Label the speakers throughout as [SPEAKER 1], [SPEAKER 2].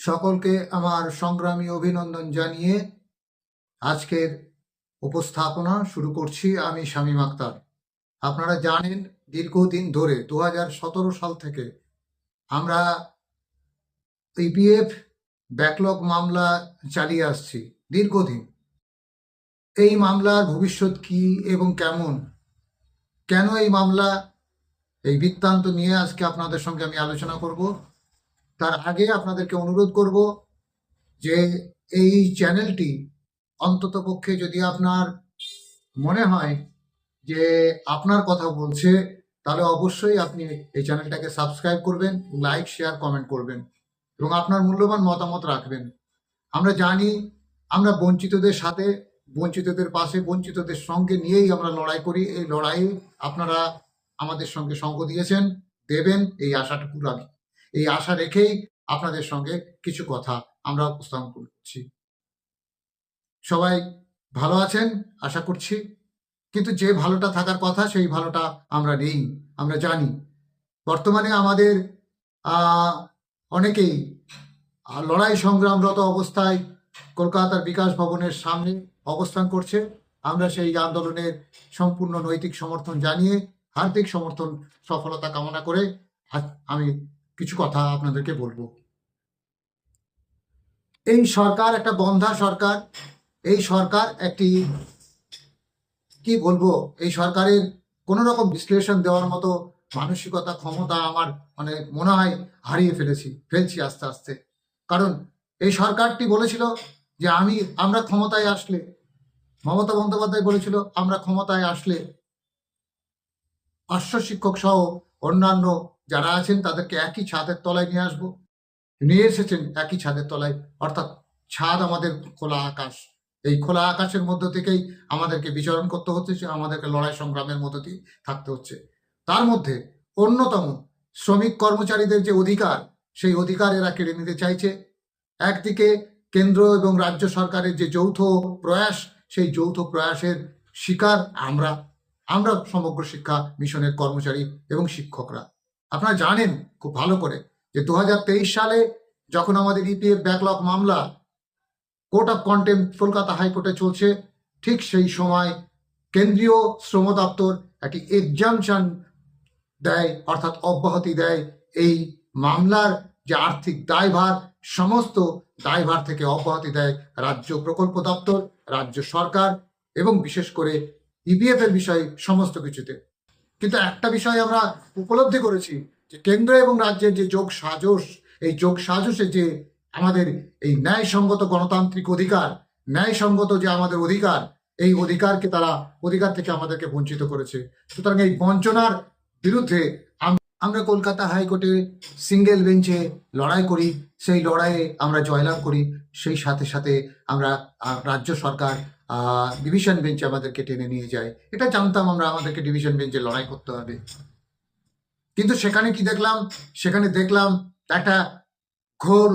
[SPEAKER 1] সকলকে আমার সংগ্রামী অভিনন্দন জানিয়ে আজকের উপস্থাপনা শুরু করছি। আমি শামীম আক্তার। আপনারা জানেন দীর্ঘদিন ধরে 2017 সাল থেকে আমরা ইপিএফ ব্যাকলগ মামলা চালিয়ে আসছি দীর্ঘদিন। এই মামলার ভবিষ্যৎ কি এবং কেন এই মামলা, এই বৃত্তান্ত নিয়ে আজকে আপনাদের সঙ্গে আমি আলোচনা করব। তার আগে আপনাদেরকে অনুরোধ করব যে এই চ্যানেলটি অন্ততপক্ষে যদি আপনার মনে হয় যে আপনার কথা বলছে, তাহলে অবশ্যই আপনি এই চ্যানেলটাকে সাবস্ক্রাইব করবেন, লাইক শেয়ার কমেন্ট করবেন এবং আপনার মূল্যবান মতামত রাখবেন। আমরা জানি আমরা বঞ্চিতদের সাথে, বঞ্চিতদের পাশে, বঞ্চিতদের সঙ্গে নিয়েই আমরা লড়াই করি। এই লড়াইয়ে আপনারা আমাদের সঙ্গে সঙ্গ দিয়েছেন, দেবেন, এই আশাটুকু রাখি। এই আশা রেখেই আপনাদের সঙ্গে কিছু কথা আমরা উপস্থাপন করছি। সবাই ভালো আছেন আশা করছি, কিন্তু যে ভালোটা থাকার কথা সেই ভালোটা আমরা নেই। আমরা জানি বর্তমানে আমাদের অনেকেই লড়াই সংগ্রামরত অবস্থায় কলকাতার বিকাশ ভবনের সামনে অবস্থান করছে। আমরা সেই আন্দোলনের সম্পূর্ণ নৈতিক সমর্থন জানিয়ে, হার্দিক সমর্থন, সফলতা কামনা করে আমি কিছু কথা আপনাদেরকে বলবো। এই সরকার একটা বন্ধা সরকার। এই সরকার একটি, কি বলবো, এই সরকারের কোনো রকম বিশ্লেষণ দেওয়ার মতো মানসিকতা, ক্ষমতা আমার মনে হয় হারিয়ে ফেলছি আস্তে আস্তে। কারণ এই সরকারটি বলেছিল যে আমরা ক্ষমতায় আসলে, মমতা বন্দ্যোপাধ্যায় বলেছিল আমরা ক্ষমতায় আসলে পার্শ্ব শিক্ষক সহ অন্যান্য যারা আছেন তাদেরকে একই ছাদের তলায় নিয়ে আসবো। নিয়ে এসেছেন একই ছাদের তলায়, অর্থাৎ ছাদ আমাদের খোলা আকাশ। এই খোলা আকাশের মধ্য থেকেই আমাদেরকে বিচরণ করতে হচ্ছে, আমাদেরকে লড়াই সংগ্রামের মধ্য দিয়ে থাকতে হচ্ছে। তার মধ্যে অন্যতম শ্রমিক কর্মচারীদের যে অধিকার, সেই অধিকার এরা কেড়ে নিতে চাইছে। একদিকে কেন্দ্র এবং রাজ্য সরকারের যে যৌথ প্রয়াস, সেই যৌথ প্রয়াসের শিকার আমরা সমগ্র শিক্ষা মিশনের কর্মচারী এবং শিক্ষকরা। আপনারা জানেন খুব ভালো করে যে 2023 সালে যখন আমাদের ইপিএফ ব্যাকলগ মামলা কোর্ট অফ কন্টেম্পট কলকাতা হাইকোর্টে চলছে, ঠিক সেই সময় কেন্দ্রীয় শ্রম দপ্তর একটি এক্সামশন দেয়, অর্থাৎ অব্যাহতি দেয়। এই মামলার যে আর্থিক দায়ভার, সমস্ত দায়ভার থেকে অব্যাহতি দেয় রাজ্য প্রকল্প দপ্তর, রাজ্য সরকার এবং বিশেষ করে ইপিএফ এর বিষয় সমস্ত কিছুতে। কিন্তু একটা বিষয় আমরা উপলব্ধি করেছি যে কেন্দ্র এবং রাজ্যের যে যোগ সাজস, এই যোগ সাজসে যে আমাদের এই ন্যায়সঙ্গত গণতান্ত্রিক অধিকার, ন্যায়সঙ্গত যে আমাদের অধিকার, এই অধিকার থেকে আমাদেরকে বঞ্চিত করেছে। সুতরাং এই বঞ্চনার বিরুদ্ধে আমরা কলকাতা হাইকোর্টে সিঙ্গেল বেঞ্চে লড়াই করি। সেই লড়াইয়ে আমরা জয়লাভ করি। সেই সাথে সাথে আমরা রাজ্য সরকার ডিভিশন বেঞ্চে আমাদেরকে টেনে নিয়ে যায়। এটা জানতাম আমরা, আমাদেরকে ডিভিশন বেঞ্চে লড়াই করতে হবে। কিন্তু সেখানে কি দেখলাম? সেখানে দেখলাম একটা ঘোর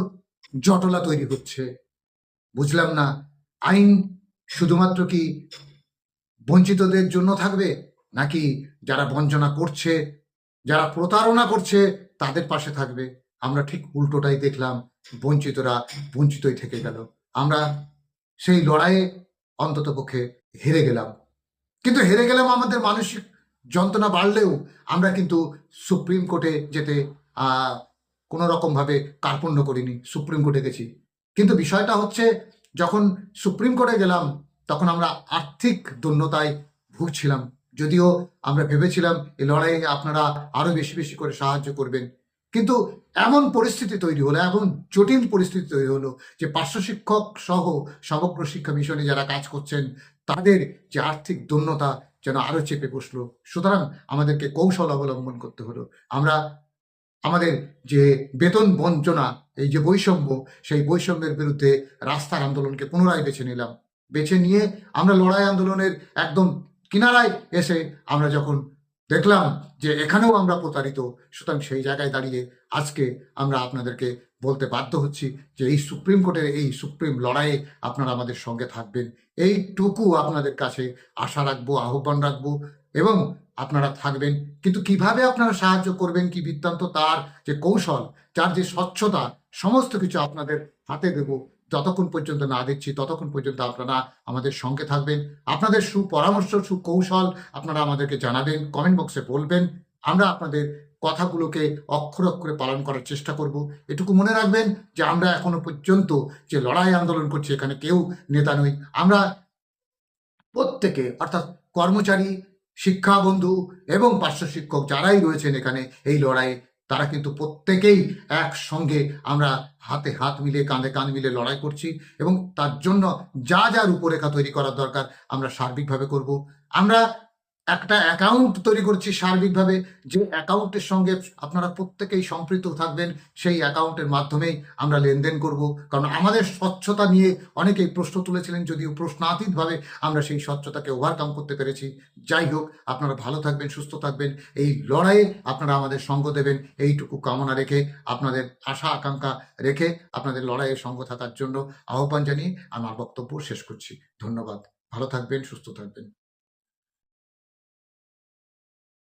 [SPEAKER 1] জটলা তৈরি হচ্ছে। বুঝলাম না, আইন শুধুমাত্র কি বঞ্চিতদের জন্য থাকবে, নাকি যারা বঞ্চনা করছে, যারা প্রতারণা করছে তাদের পাশে থাকবে? আমরা ঠিক উল্টোটাই দেখলাম। বঞ্চিতরা বঞ্চিতই থেকে গেল। আমরা সেই লড়াইয়ে অন্তত পক্ষে হেরে গেলাম। কিন্তু হেরে গেলাম, আমাদের মানসিক যন্ত্রণা বাড়লেও আমরা কিন্তু সুপ্রিম কোর্টে যেতে কোনো রকমভাবে কার্পণ্য করিনি, সুপ্রিম কোর্টে গেছি। কিন্তু বিষয়টা হচ্ছে, যখন সুপ্রিম কোর্টে গেলাম তখন আমরা আর্থিক দৈন্যতায় ভুগছিলাম। যদিও আমরা ভেবেছিলাম এই লড়াইয়ে আপনারা আরো বেশি বেশি করে সাহায্য করবেন, কিন্তু এমন পরিস্থিতি তৈরি হলো, এমন জটিল পরিস্থিতি তৈরি হলো যে পার্শ্ব শিক্ষক সহ সমগ্র শিক্ষা মিশনে যারা কাজ করছেন তাদের যে আর্থিক দৈন্যতা যেন আরো চেপে বসলো। সুতরাং আমাদেরকে কৌশল অবলম্বন করতে হলো। আমরা আমাদের যে বেতন বঞ্চনা, এই যে বৈষম্য, সেই বৈষম্যের বিরুদ্ধে রাস্তার আন্দোলনকে পুনরায় বেছে নিলাম। বেছে নিয়ে আমরা লড়াই আন্দোলনের একদম কিনারায় এসে আমরা যখন দেখলাম যে এখানেও আমরা প্রতারিত, সুতরাং সেই জায়গায় দাঁড়িয়ে আজকে আমরা আপনাদেরকে বলতে বাধ্য হচ্ছি যে এই সুপ্রিম কোর্টের এই সুপ্রিম লড়াইয়ে আপনারা আমাদের সঙ্গে থাকবেন, এইটুকু আপনাদের কাছে আশা রাখবো, আহ্বান রাখবো এবং আপনারা থাকবেন। কিন্তু কিভাবে আপনারা সাহায্য করবেন, কি বৃত্তান্ত, তার যে কৌশল, যার যে স্বচ্ছতা, সমস্ত কিছু আপনাদের হাতে দেব। যতক্ষণ পর্যন্ত না দিচ্ছি ততক্ষণ পর্যন্ত আপনারা আমাদের সঙ্গে থাকবেন। আপনাদের সুপরামর্শ, সুকৌশল আপনারা আমাদেরকে জানাবেন, কমেন্ট বক্সে বলবেন। আমরা আপনাদের কথাগুলোকে অক্ষরে অক্ষরে পালন করার চেষ্টা করব। এটুকু মনে রাখবেন যে আমরা এখনো পর্যন্ত যে লড়াই আন্দোলন করছি এখানে কেউ নেতা নই। আমরা প্রত্যেকে অর্থাৎ কর্মচারী, শিক্ষা বন্ধু এবং পার্শ্ব শিক্ষক যারাই রয়েছেন এখানে এই লড়াইয়ে, তারা কিন্তু প্রত্যেকেই একসঙ্গে আমরা হাতে হাত মিলিয়ে কাঁধে কাঁধ মিলিয়ে লড়াই করছি এবং তার জন্য যা যা রূপরেখা তৈরি করার দরকার আমরা সার্বিকভাবে করব। আমরা একটা অ্যাকাউন্ট তৈরি করছি সার্বিকভাবে, যে অ্যাকাউন্টের সঙ্গে আপনারা প্রত্যেকেই সম্পৃক্ত থাকবেন। সেই অ্যাকাউন্টের মাধ্যমেই আমরা লেনদেন করব, কারণ আমাদের স্বচ্ছতা নিয়ে অনেকেই প্রশ্ন তুলেছিলেন, যদিও প্রশ্নাতীতভাবে আমরা সেই স্বচ্ছতাকে ওভারকাম করতে পেরেছি। যাই হোক, আপনারা ভালো থাকবেন, সুস্থ থাকবেন, এই লড়াইয়ে আপনারা আমাদের সঙ্গ দেবেন এইটুকু কামনা রেখে, আপনাদের আশা আকাঙ্ক্ষা রেখে আপনাদের লড়াইয়ে সঙ্গ থাকার জন্য আহ্বান জানিয়ে আমার বক্তব্য শেষ করছি। ধন্যবাদ। ভালো থাকবেন, সুস্থ থাকবেন।